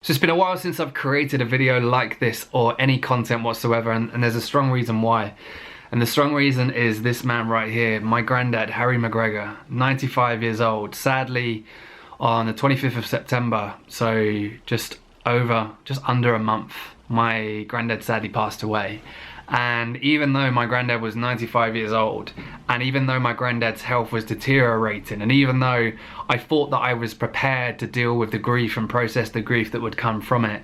So it's been a while since I've created a video like this or any content whatsoever, and there's a strong reason why. And the strong reason is this man right here, my granddad, Harry McGregor, 95 years old. Sadly, on the 25th of September, so just under a month, my granddad sadly passed away. And even though my granddad was 95 years old, and even though my granddad's health was deteriorating, and even though I thought that I was prepared to deal with the grief and process the grief that would come from it,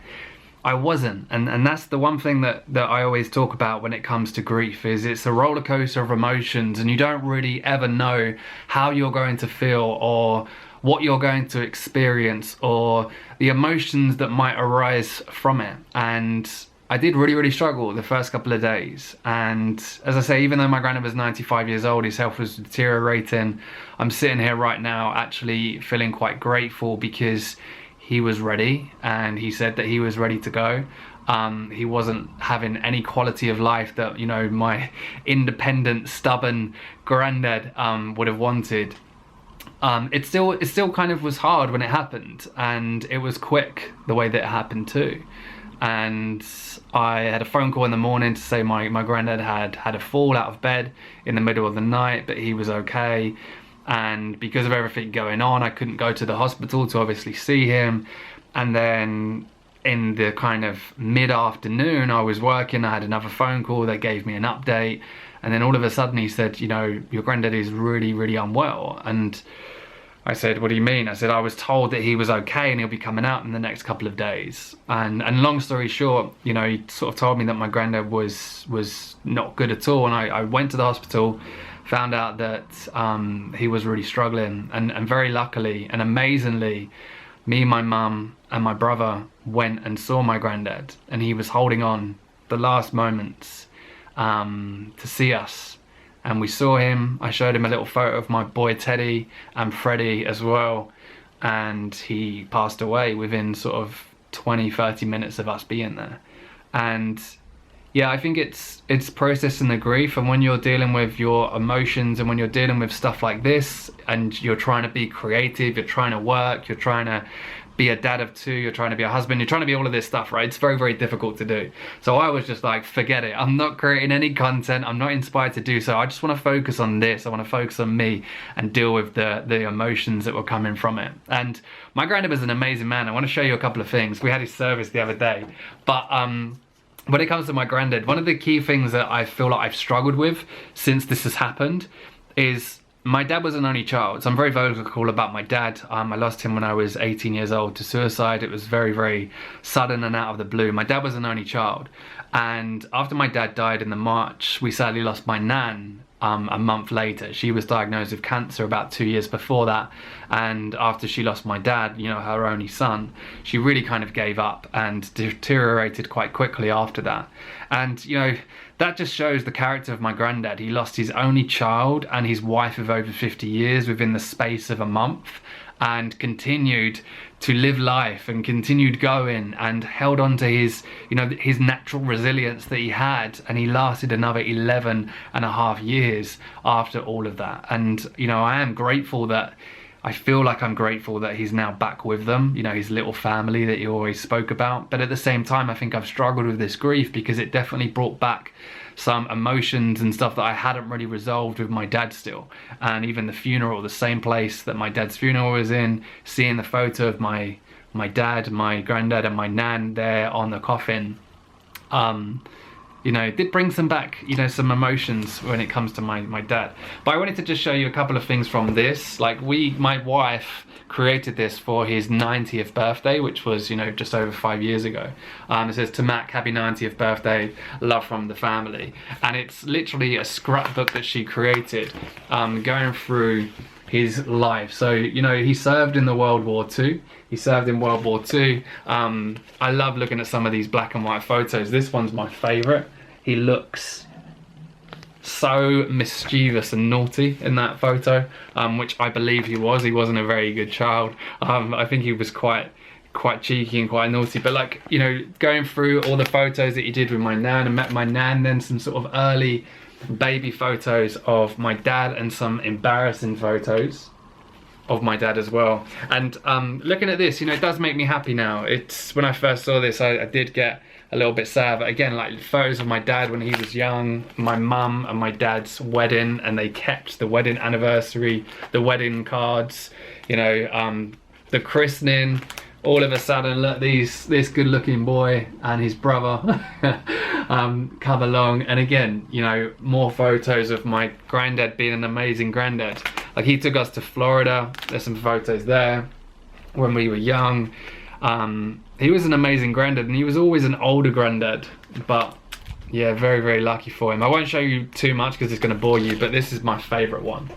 I wasn't. And that's the one thing that I always talk about when it comes to grief, is it's a roller coaster of emotions, and you don't really ever know how you're going to feel or what you're going to experience or the emotions that might arise from it. And I did really struggle the first couple of days. And as I say, even though my granddad was 95 years old, his health was deteriorating, I'm sitting here right now actually feeling quite grateful because he was ready, and he said that he was ready to go. He wasn't having any quality of life that, you know, my independent, stubborn granddad would have wanted. It still kind of was hard when it happened, and it was quick the way that it happened too. And I had a phone call in the morning to say my granddad had a fall out of bed in the middle of the night, but he was okay. And because of everything going on, I couldn't go to the hospital to obviously see him. And then in the kind of mid-afternoon, I was working, I had another phone call that gave me an update. And then all of a sudden he said, you know, your granddad is really unwell. And I said, what do you mean? I said, I was told that he was okay and he'll be coming out in the next couple of days. And long story short, you know, he sort of told me that my granddad was not good at all. And I went to the hospital, found out that he was really struggling. And very luckily and amazingly, me, my mum and my brother went and saw my granddad. And he was holding on the last moments to see us. And we saw him. I showed him a little photo of my boy Teddy and Freddie as well, and he passed away within sort of 20-30 minutes of us being there. And yeah, I think it's processing the grief, and when you're dealing with your emotions and when you're dealing with stuff like this and you're trying to be creative, you're trying to work, you're trying to be a dad of two, you're trying to be a husband, you're trying to be all of this stuff, right? It's very difficult to do. So I was just like, forget it. I'm not creating any content. I'm not inspired to do so. I just want to focus on this. I want to focus on me and deal with the emotions that were coming from it. And my granddad was an amazing man. I want to show you a couple of things. We had his service the other day. But when it comes to my granddad, one of the key things that I feel like I've struggled with since this has happened is my dad was an only child, so I'm very vocal about my dad. I lost him when I was 18 years old to suicide. It was very sudden and out of the blue. My dad was an only child, and after my dad died in the March, we sadly lost my nan a month later. She was diagnosed with cancer about 2 years before that, and after she lost my dad, you know, her only son, she really kind of gave up and deteriorated quite quickly after that. And you know, that just shows the character of my granddad. He lost his only child and his wife of over 50 years within the space of a month, and continued to live life and continued going and held on to his, you know, his natural resilience that he had, and he lasted another 11 and a half years after all of that. And you know, I feel like I'm grateful that he's now back with them, you know, his little family that he always spoke about. But at the same time, I think I've struggled with this grief because it definitely brought back some emotions and stuff that I hadn't really resolved with my dad still. And even the funeral, the same place that my dad's funeral was in, seeing the photo of my dad, my granddad and my nan there on the coffin, you know, it did bring some back, you know, some emotions when it comes to my dad. But I wanted to just show you a couple of things from this. Like my wife created this for his 90th birthday, which was, you know, just over 5 years ago. It says, to Mac, happy 90th birthday, love from the family. And it's literally a scrapbook that she created, going through his life. So, you know, he served in the World War II. He served in World War II. I love looking at some of these black and white photos. This one's my favorite. He looks so mischievous and naughty in that photo, which I believe he was. He wasn't a very good child. I think he was quite cheeky and quite naughty. But like, you know, going through all the photos that he did with my nan, and met my nan, then some sort of early baby photos of my dad and some embarrassing photos. of my dad as well. And looking at this, you know, it does make me happy now. It's, when I first saw this, I did get a little bit sad, but again, like photos of my dad when he was young, my mum and my dad's wedding, and they kept the wedding anniversary, the wedding cards, you know, the christening. All of a sudden, look, this good looking boy and his brother come along, and again, you know, more photos of my granddad being an amazing granddad. Like, he took us to Florida. There's some photos there when we were young. He was an amazing granddad, and he was always an older granddad, but yeah, very, very lucky for him. I won't show you too much because it's going to bore you, but this is my favorite one.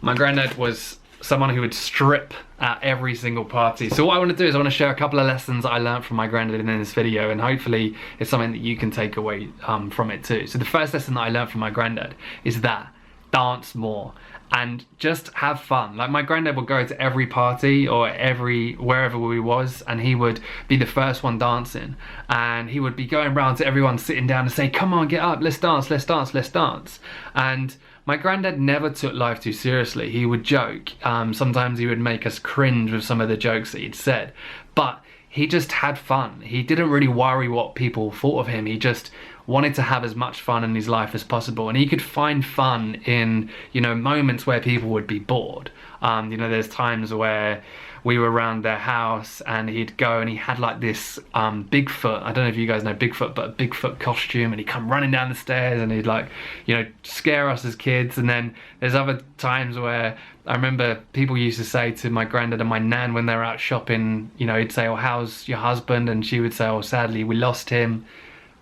My granddad was someone who would strip at every single party. So what I want to do is I want to share a couple of lessons I learned from my granddad in this video, and hopefully it's something that you can take away from it too. So the first lesson that I learned from my granddad is that dance more and just have fun. Like, my granddad would go to every party or wherever we was, and he would be the first one dancing, and he would be going around to everyone sitting down and say, come on, get up, let's dance, let's dance, let's dance. And my granddad never took life too seriously. He would joke. Sometimes he would make us cringe with some of the jokes that he'd said, but he just had fun. He didn't really worry what people thought of him. He just wanted to have as much fun in his life as possible, and he could find fun in, you know, moments where people would be bored. You know, there's times where we were around their house and he'd go and he had like this Bigfoot, I don't know if you guys know Bigfoot, but a Bigfoot costume, and he'd come running down the stairs and he'd, like, you know, scare us as kids. And then there's other times where I remember people used to say to my granddad and my nan when they were out shopping, you know, he'd say, oh, how's your husband? And she would say, oh, sadly we lost him.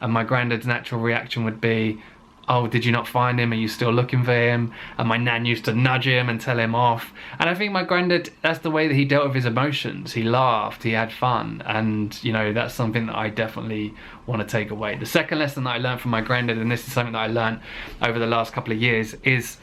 And my granddad's natural reaction would be, oh, did you not find him? Are you still looking for him? And my nan used to nudge him and tell him off. And I think my granddad, that's the way that he dealt with his emotions. He laughed, he had fun. And, you know, that's something that I definitely want to take away. The second lesson that I learned from my granddad, and this is something that I learned over the last couple of years, is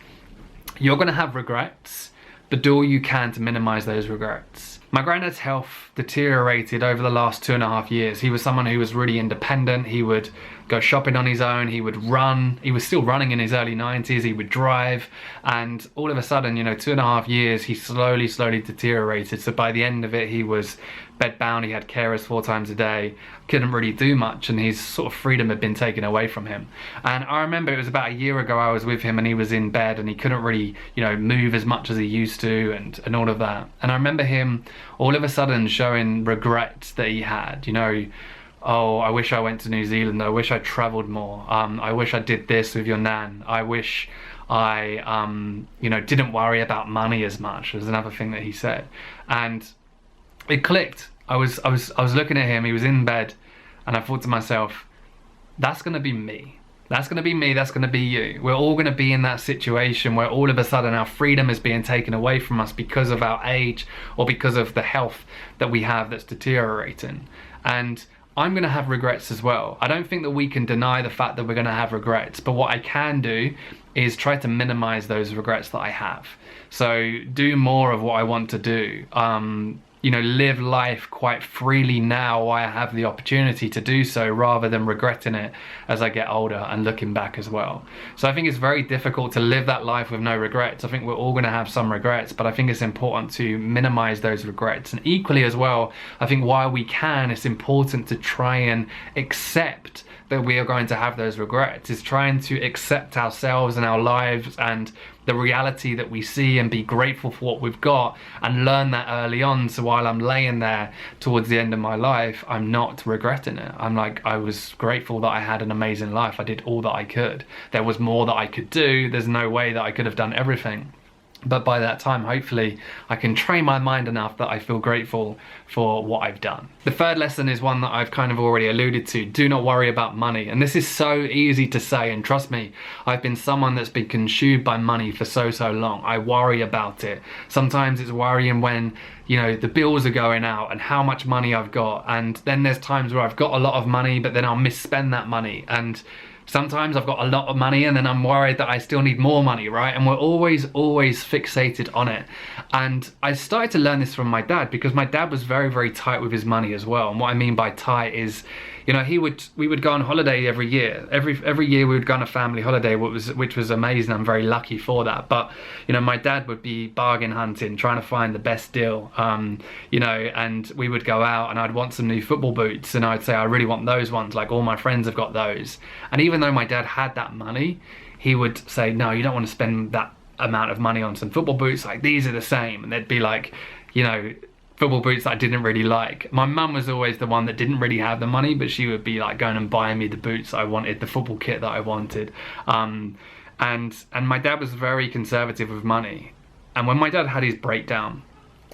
you're going to have regrets, but do all you can to minimize those regrets. My granddad's health deteriorated over the last 2.5 years. He was someone who was really independent. He would go shopping on his own. He would run. He was still running in his early 90s. He would drive. And all of a sudden, you know, 2.5 years, he slowly deteriorated. So by the end of it, he was bedbound. He had carers 4 times a day. Couldn't really do much, and his sort of freedom had been taken away from him. And I remember it was about a year ago I was with him, and he was in bed and he couldn't really, you know, move as much as he used to, and all of that. And I remember him all of a sudden showing regret that he had, you know, oh, I wish I went to New Zealand, I wish I traveled more, I wish I did this with your nan, I wish I you know, didn't worry about money as much, was another thing that he said. And it clicked. I was looking at him, he was in bed, and I thought to myself, that's gonna be me. That's gonna be me, that's gonna be you. We're all gonna be in that situation where all of a sudden our freedom is being taken away from us because of our age or because of the health that we have that's deteriorating. And I'm gonna have regrets as well. I don't think that we can deny the fact that we're gonna have regrets, but what I can do is try to minimize those regrets that I have. So do more of what I want to do. You know, live life quite freely now while I have the opportunity to do so, rather than regretting it as I get older and looking back as well. So I think it's very difficult to live that life with no regrets. I think we're all going to have some regrets, but I think it's important to minimize those regrets. And equally as well, I think while we can, it's important to try and accept that we are going to have those regrets. Is trying to accept ourselves and our lives and the reality that we see, and be grateful for what we've got, and learn that early on, so while I'm laying there towards the end of my life, I'm not regretting it. I'm like, I was grateful that I had an amazing life. I did all that I could. There was more that I could do. There's no way that I could have done everything. But by that time, hopefully, I can train my mind enough that I feel grateful for what I've done. The third lesson is one that I've kind of already alluded to. Do not worry about money. And this is so easy to say, and trust me, I've been someone that's been consumed by money for so long. I worry about it. Sometimes it's worrying when, you know, the bills are going out and how much money I've got. And then there's times where I've got a lot of money, but then I'll misspend that money. And Sometimes I've got a lot of money and then I'm worried that I still need more money, right? And we're always fixated on it. And I started to learn this from my dad, because my dad was very, very tight with his money as well. And what I mean by tight is, you know, we would go on holiday every year. Every year we would go on a family holiday, which was amazing. I'm very lucky for that. But, you know, my dad would be bargain hunting, trying to find the best deal, you know, and we would go out and I'd want some new football boots and I'd say, I really want those ones, like all my friends have got those. And even though my dad had that money, he would say, no, you don't want to spend that amount of money on some football boots, like these are the same. And they'd be like, you know, football boots that I didn't really like. My mum was always the one that didn't really have the money, but she would be like going and buying me the boots I wanted, the football kit that I wanted. And my dad was very conservative with money. And when my dad had his breakdown,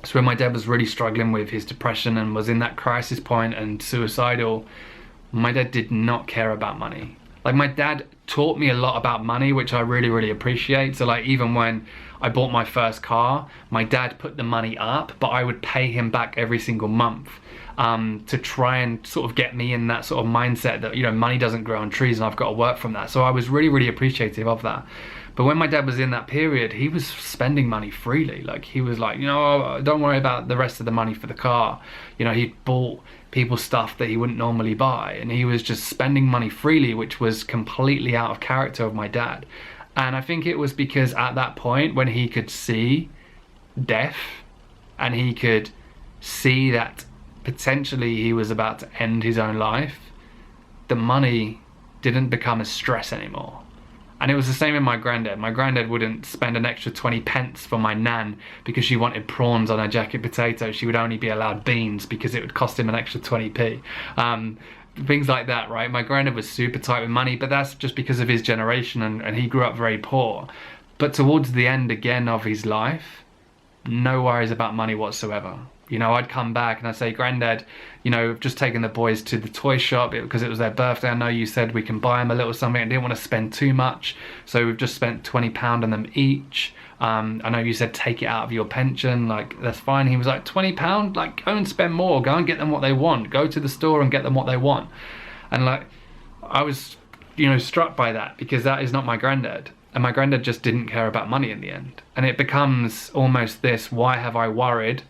so when my dad was really struggling with his depression and was in that crisis point and suicidal, my dad did not care about money. Like, my dad taught me a lot about money, which I really, really appreciate. So like, even when I bought my first car, my dad put the money up, but I would pay him back every single month, to try and sort of get me in that sort of mindset that, you know, money doesn't grow on trees and I've got to work from that. So I was really, really appreciative of that. But when my dad was in that period, he was spending money freely. Like, he was like, you know, don't worry about the rest of the money for the car. You know, he bought people stuff that he wouldn't normally buy, and he was just spending money freely, which was completely out of character of my dad. And I think it was because at that point, when he could see death and he could see that potentially he was about to end his own life, the money didn't become a stress anymore. And it was the same with my granddad. My granddad wouldn't spend an extra 20 pence for my nan because she wanted prawns on her jacket potato. She would only be allowed beans because it would cost him an extra 20p. Things like that, right? My granddad was super tight with money, but that's just because of his generation, and he grew up very poor. But towards the end again of his life, no worries about money whatsoever. You know, I'd come back and I'd say, Granddad, you know, I've just taken the boys to the toy shop because it was their birthday. I know you said we can buy them a little something. I didn't want to spend too much, so we've just spent £20 on them each. I know you said take it out of your pension, like, that's fine. He was like, £20? Like, go and spend more. Go and get them what they want. Go to the store and get them what they want. And like, I was, you know, struck by that, because that is not my granddad. And my granddad just didn't care about money in the end. And it becomes almost this, why have I worried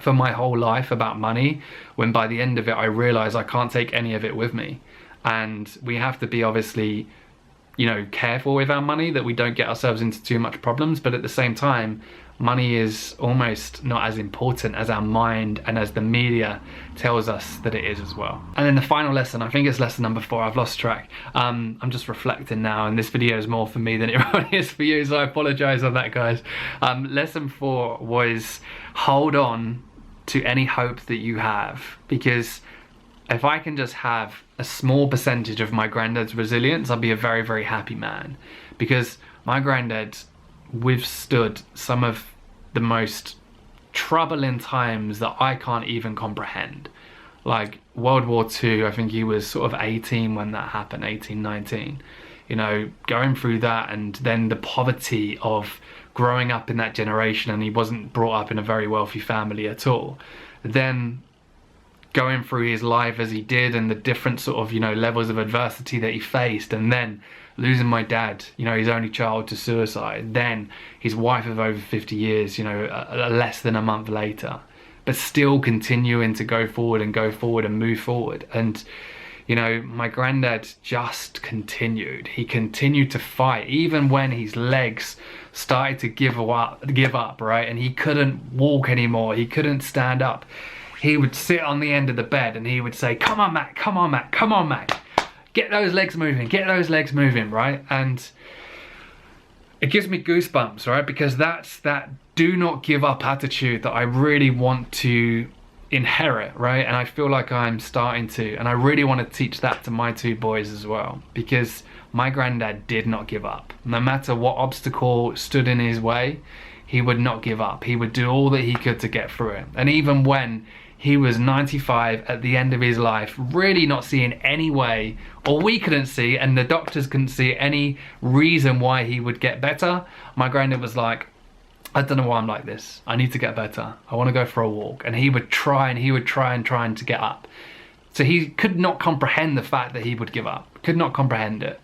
for my whole life about money, when by the end of it I realize I can't take any of it with me. And we have to be obviously, you know, careful with our money, that we don't get ourselves into too much problems, but at the same time, money is almost not as important as our mind and as the media tells us that it is as well. And then the final lesson, I think it's lesson number 4, I've lost track. I'm just reflecting now, and this video is more for me than it really is for you, so I apologize on that, guys. Lesson 4 was, hold on to any hope that you have, because if I can just have a small percentage of my granddad's resilience, I'll be a very, very happy man. Because my granddad withstood some of the most troubling times that I can't even comprehend. Like World War II, I think he was sort of 18 when that happened, 18, 19. You know, going through that, and then the poverty of growing up in that generation, and he wasn't brought up in a very wealthy family at all. Then going through his life as he did, and the different sort of, you know, levels of adversity that he faced, and then losing my dad, you know, his only child, to suicide, then his wife of over 50 years, you know, less than a month later, but still continuing to go forward and move forward. And, you know, my granddad just continued. He continued to fight, even when his legs started to give up, right? And he couldn't walk anymore. He couldn't stand up. He would sit on the end of the bed and he would say, come on, Mac, come on, Mac, come on, Mac. Get those legs moving, get those legs moving, right? And it gives me goosebumps, right? Because that's that do not give up attitude that I really want to inherit, right? And I feel like I'm starting to, and I really want to teach that to my 2 boys as well, because my granddad did not give up. No matter what obstacle stood in his way, he would not give up. He would do all that he could to get through it. And even when he was 95 at the end of his life, really not seeing any way, or we couldn't see, and the doctors couldn't see any reason why he would get better, my granddad was like, I don't know why I'm like this. I need to get better. I want to go for a walk. And he would try and to get up. So he could not comprehend the fact that he would give up. could not comprehend it.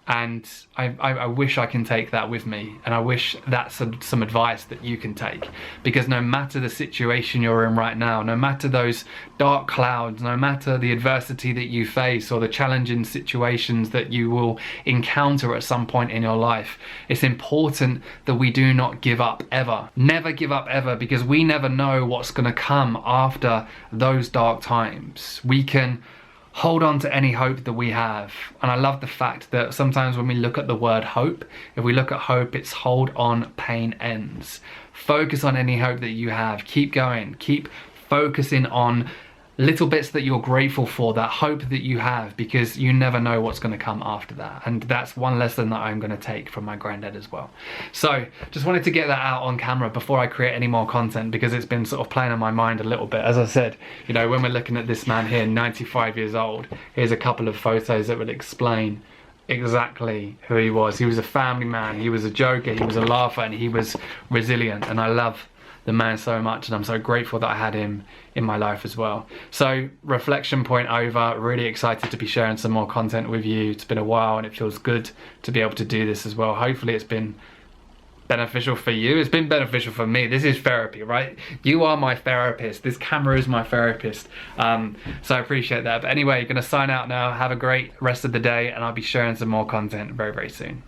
And I wish I can take that with me, and I wish that's some advice that you can take, because no matter the situation you're in right now, no matter those dark clouds, no matter the adversity that you face or the challenging situations that you will encounter at some point in your life, it's important that we do not give up ever. Never give up ever, because we never know what's going to come after those dark times. We can hold on to any hope that we have. And I love the fact that sometimes when we look at the word hope, if we look at hope, it's hold on, pain ends. Focus on any hope that you have. Keep going. Keep focusing on little bits that you're grateful for, that hope that you have, because you never know what's going to come after that. And that's one lesson that I'm going to take from my granddad as well. So just wanted to get that out on camera before I create any more content, because it's been sort of playing on my mind a little bit. As I said, you know, when we're looking at this man here, 95 years old, here's a couple of photos that will explain exactly who he was. He was a family man, he was a joker, he was a laugher, and he was resilient. And I love the man so much, and I'm so grateful that I had him in my life as well. So reflection point over. Really excited to be sharing some more content with you. It's been a while and it feels good to be able to do this as well. Hopefully it's been beneficial for you. It's been beneficial for me. This is therapy, right? You are my therapist. This camera is my therapist. So I appreciate that. But anyway, gonna sign out now. Have a great rest of the day, and I'll be sharing some more content very, very soon.